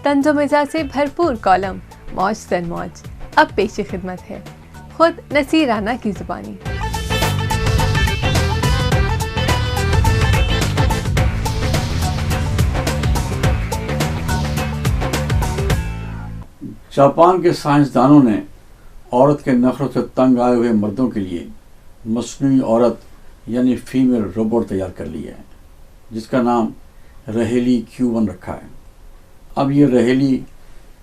तंज मिजाज से भरपूर कॉलम मौज सर मौज अब पेश खिदमत है खुद नसीर राना की जुबानी। जापान के साइंसदानों ने औरत के नखरों से तंग आए हुए मर्दों के लिए मस्नूई औरत यानी फीमेल रोबोट तैयार कर लिया है, जिसका नाम रहेली Q1 रखा है। अब ये रहेली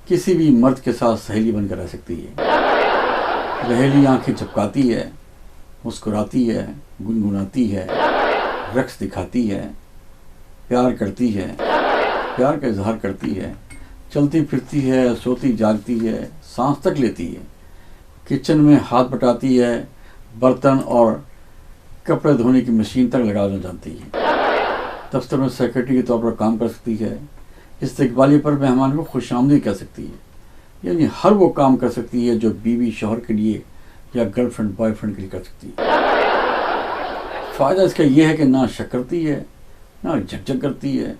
किसी भी मर्द के साथ सहेली बनकर रह सकती है। रहेली आंखें झपकाती है, मुस्कुराती है, गुनगुनाती है, रक्स दिखाती है, प्यार करती है, प्यार का इजहार करती है, चलती फिरती है, सोती जागती है, सांस तक लेती है, किचन में हाथ बटाती है, बर्तन और कपड़े धोने की मशीन तक लगाना जानती है। दफ्तर में सेक्रेटरी के तौर पर काम कर सकती है। इस्तकबाली पर मेहमान को खुशामदीद कह सकती है, यानी हर वो काम कर सकती है जो बीवी शौहर के लिए या गर्लफ्रेंड बॉयफ्रेंड के लिए कर सकती है। फ़ायदा इसका यह है कि ना शक करती है, ना झकझक करती है,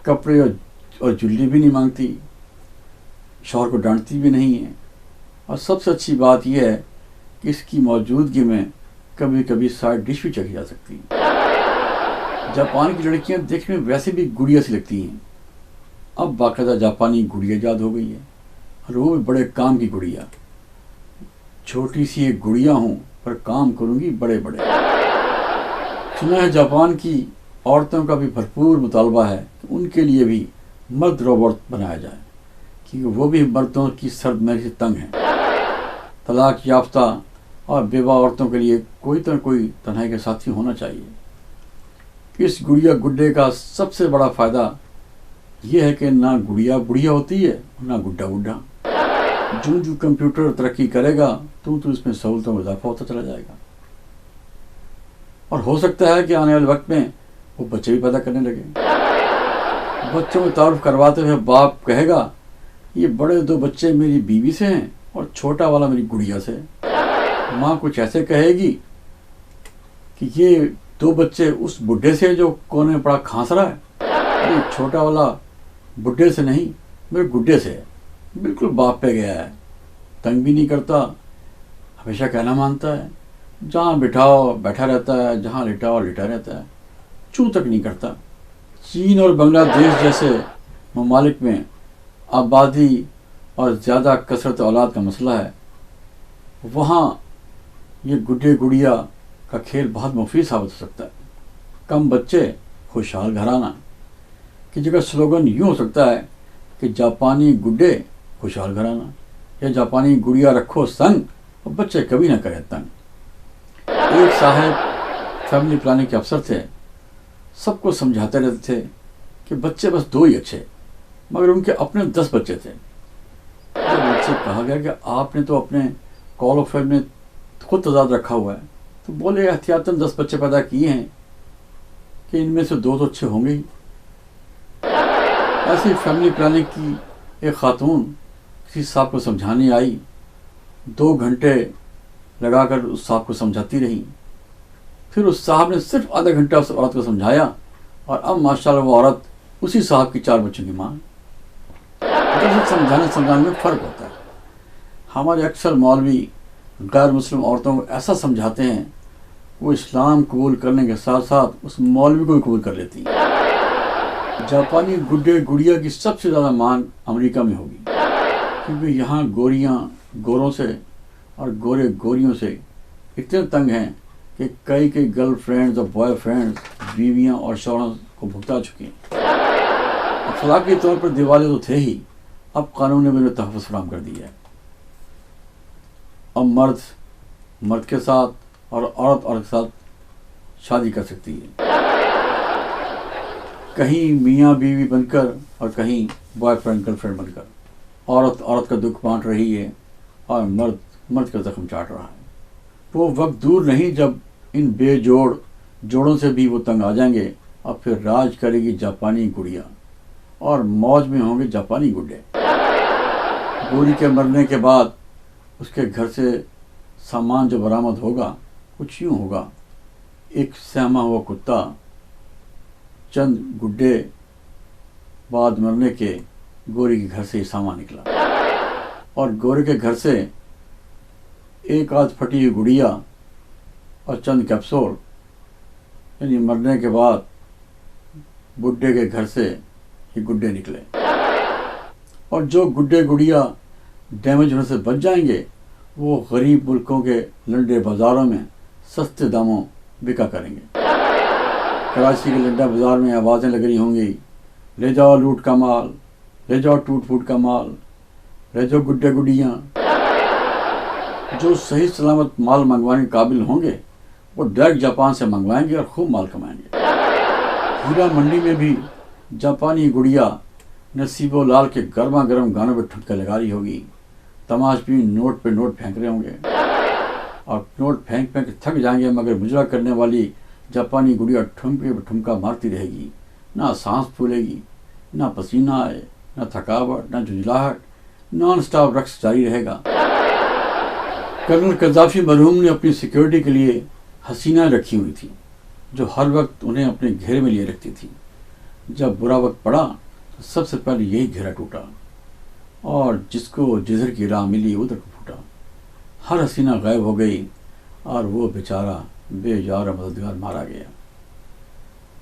कपड़े और ज्वेलरी भी नहीं मांगती, शौहर को डांटती भी नहीं है, और सबसे अच्छी बात यह है कि इसकी मौजूदगी में कभी कभी साइड डिश भी चखी जा सकती है। जापान की लड़कियां देखने में वैसे भी गुड़िया सी लगती हैं। अब बाकायदा जापानी गुड़िया ईजाद हो गई है, और वो भी बड़े काम की गुड़िया। छोटी सी एक गुड़िया हूँ पर काम करूँगी बड़े बड़े। सुना है जापान की औरतों का भी भरपूर मुतालबा है कि उनके लिए भी मर्द रोबोट बनाया जाए, क्योंकि वो भी मर्दों की सर्द मैरी से तंग हैं। तलाक याफ्ता और बेवा औरतों के लिए कोई तो कोई तन्हाई का साथी होना चाहिए। इस गुड़िया गुड्डे का सबसे बड़ा फ़ायदा यह है कि ना गुड़िया बुढ़िया होती है, ना गुड्डा बुड्ढा। जो जो कंप्यूटर तरक्की करेगा तो इसमें सहूलतों में इजाफा होता चला जाएगा, और हो सकता है कि आने वाले वक्त में वो बच्चे भी पैदा करने लगे। बच्चों में तारुफ करवाते हुए बाप कहेगा, ये बड़े दो बच्चे मेरी बीवी से हैं और छोटा वाला मेरी गुड़िया से। माँ कुछ ऐसे कहेगी कि ये दो बच्चे उस बुढ़े से जो कोने में पड़ा खांस रहा है, ये छोटा वाला बुढ़े से नहीं मेरे गुड्डे से है। बिल्कुल बाप पे गया है, तंग भी नहीं करता, हमेशा कहना मानता है, जहाँ बिठाओ बैठा रहता है, जहाँ लिटाओ लिटा रहता है, चूं तक नहीं करता। चीन और बांग्लादेश जैसे ममालिक में आबादी और ज़्यादा कसरत औलाद का मसला है, वहाँ ये गुड्डे गुड़िया का खेल बहुत मुफीद साबित हो सकता है। कम बच्चे खुशहाल घराना की जगह स्लोगन यूँ हो सकता है कि जापानी गुड्डे खुशहाल घराना, या जापानी गुड़िया रखो संग और बच्चे कभी ना करें तंग। एक साहब फैमिली प्लानिंग के अफसर थे, सबको समझाते रहते थे कि बच्चे बस दो ही अच्छे, मगर उनके अपने 10 बच्चे थे। जब मुझसे कहा गया कि आपने तो अपने कॉल ऑफ फेम में खुद तजाद रखा हुआ है, तो बोले एहतियातन 10 बच्चे पैदा किए हैं कि इनमें से 2 तो अच्छे होंगे ही। ऐसी फैमिली प्लानिंग की एक खातून किसी साहब को समझाने आई, 2 घंटे लगाकर उस साहब को समझाती रही। फिर उस साहब ने सिर्फ आधा घंटा उस औरत को समझाया, और अब माशाल्लाह वो औरत उसी साहब की 4 बच्चों की माँ। दरअसल समझाने में फ़र्क होता है। हमारे अक्सर मौलवी गैर मुस्लिम औरतों को ऐसा समझाते हैं, वो इस्लाम कबूल करने के साथ साथ उस मौलवी को भी कबूल कर लेती है। जापानी गुड्डे गुड़िया की सबसे ज़्यादा मांग अमेरिका में होगी, क्योंकि यहाँ गोरियाँ गोरों से और गोरे गोरियों से इतने तंग हैं कि कई गर्लफ्रेंड्स और बॉयफ्रेंड्स बीवियाँ और शौहरों को भुगता चुकी हैं। अखलाकी तौर पर दिवाले तो थे ही, अब कानून ने भी तहफ़्फ़ुज़ फराहम कर दिया है। अब मर्द के साथ और औरत के साथ शादी कर सकती है, कहीं मियाँ बीवी बनकर और कहीं बॉयफ्रेंड गर्लफ्रेंड बनकर। औरत का दुख बांट रही है और मर्द का जख्म चाट रहा है। वो वक्त दूर नहीं जब इन बेजोड़ जोड़ों से भी वो तंग आ जाएंगे, और फिर राज करेगी जापानी गुड़िया और मौज में होंगे जापानी गुड्डे। गोरी के मरने के बाद उसके घर से सामान जो बरामद होगा कुछ यूँ होगा, एक सहमा हुआ कुत्ता, चंद गुड्डे बाद मरने के گورے کے گھر سے یہ سامان نکلا اور گورے کے گھر سے ایک آدھ پھٹی ہوئی گڑیا اور چند کیپسول، یعنی مرنے کے بعد بڈھے کے گھر سے یہ گڈے نکلے، اور جو گڈے گڑیا ڈیمیج ہونے سے بچ جائیں گے وہ غریب ملکوں کے لنڈے بازاروں میں سستے داموں بکا کریں گے۔ کراچی کے لنڈا بازار میں آوازیں لگ رہی ہوں گی، لے جاؤ لوٹ کا مال، لے جاؤ ٹوٹ پھوٹ کا مال، لے جاؤ گڈے گڈیاں۔ جو صحیح سلامت مال منگوانے کے قابل ہوں گے وہ ڈائریکٹ جاپان سے منگوائیں گے اور خوب مال کمائیں گے۔ ہیرا منڈی میں بھی جاپانی گڑیا نصیب و لال کے گرما گرم گانوں پہ ٹھمکے لگا رہی ہوگی، تماش بھی نوٹ پہ نوٹ پھینک رہے ہوں گے اور نوٹ پھینک پھینک تھک جائیں گے، مگر مجرا کرنے والی جاپانی گڑیا ٹھمکے پہ ٹھمکا مارتی رہے گی، نہ سانس پھولے گی، نہ پسینہ آئے، نہ تھکاوٹ، نہ جھنجھلاہٹ، نان سٹاپ رقص جاری رہے گا۔ کرنل قذافی مرحوم نے اپنی سیکیورٹی کے لیے حسینہ رکھی ہوئی تھی جو ہر وقت انہیں اپنے گھیرے میں لیے رکھتی تھی۔ جب برا وقت پڑا تو سب سے پہلے یہی گھیرا ٹوٹا اور جس کو جدھر کی راہ ملی ادھر کو پھوٹا۔ ہر حسینہ غائب ہو گئی اور وہ بیچارہ بے یار مددگار مارا گیا۔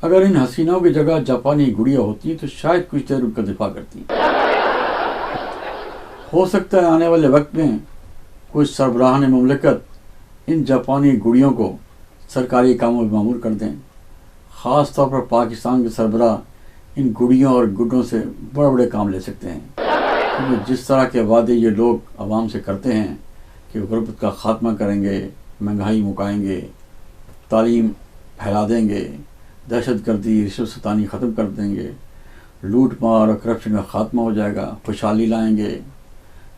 اگر ان حسینوں کی جگہ جاپانی گڑیا ہوتی تو شاید کچھ دیر ان کا دفاع کرتی۔ ہو سکتا ہے آنے والے وقت میں کچھ سربراہان مملکت ان جاپانی گڑیوں کو سرکاری کاموں میں معمور کر دیں۔ خاص طور پر پاکستان کے سربراہ ان گڑیوں اور گڈوں سے بڑے بڑے کام لے سکتے ہیں، کیونکہ جس طرح کے وعدے یہ لوگ عوام سے کرتے ہیں کہ غربت کا خاتمہ کریں گے، مہنگائی مکائیں گے، تعلیم پھیلا دیں گے، دہشت گردی رشوت ستانی ختم کر دیں گے، لوٹ مار اور کرپشن کا خاتمہ ہو جائے گا، خوشحالی لائیں گے،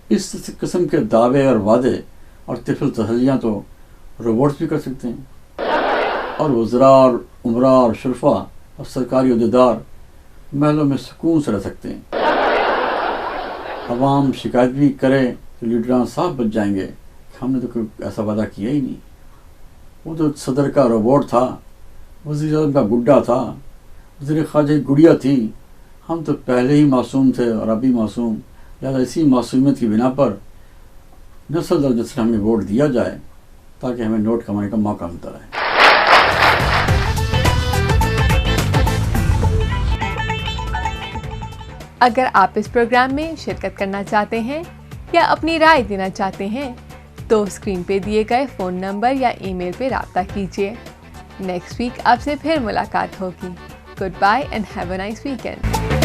اس قسم کے دعوے اور وعدے اور طفل تسلیاں تو روبوٹس بھی کر سکتے ہیں، اور وزراء اور عمراء اور شرفا اور سرکاری عہدیدار محلوں میں سکون سے رہ سکتے ہیں۔ عوام شکایت بھی کرے تو لیڈران صاف بچ جائیں گے کہ ہم نے تو کوئی ایسا وعدہ کیا ہی نہیں، وہ تو صدر کا روبوٹ تھا، وزیر اعظم کا گڈا تھا، وزیر خارجہ کی گڑیا تھی، ہم تو پہلے ہی معصوم تھے اور ابھی معصوم، لہٰذا اسی معصومیت کی بنا پر نسل در نسل ہمیں ووٹ دیا جائے تاکہ ہمیں نوٹ کمانے کا موقع ملتا رہے۔ اگر آپ اس پروگرام میں شرکت کرنا چاہتے ہیں یا اپنی رائے دینا چاہتے ہیں تو اسکرین پہ دیے گئے فون نمبر یا ای میل پہ رابطہ کیجیے۔ نیکسٹ ویک آپ سے پھر ملاقات ہوگی۔ Good by and have a nice weekend.